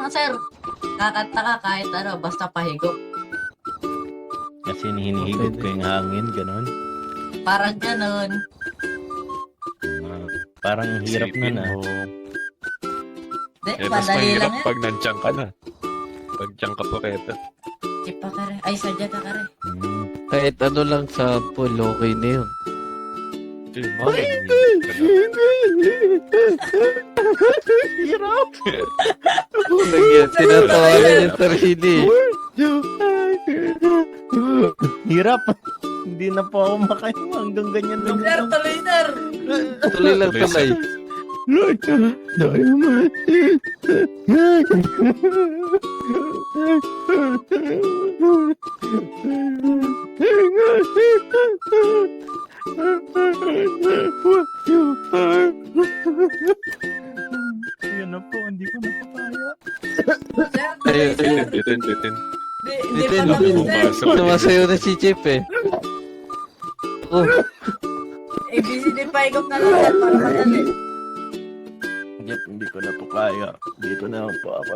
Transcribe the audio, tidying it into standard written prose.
lang, sir. Kakanta ka kahit ano, basta pahigop. Kasi hinihigop ko yung hangin, ganon. Parang ganun. Parang hirap Isipin na. mo. Di, Eh, mas madali mahirap lang yan. pag nandiyan ka na. Pag diyan ka pa keta. Sipa ka rin. Ay, sadya ka rin. Kahit ano lang sa pool, okay na yun. Hirap! Nagyan, tinatawanan yung sarili. Hirap! Hindi na po ako makahinga hanggang ganyan lang. Sir, tuloy, sir. Tuloy lang Tuloy, tuloy. Lord, Diamond! Yun na po, hindi ko na kaya. Sir, tuloy, Ayun, sir. Bitin. Hindi Ito pa yun, tapos, sir. Sumasayo na si Chip eh. Oh, ABCD pahigop na lang, sir. Para madali. Hindi ko na po kaya. Dito na po ako.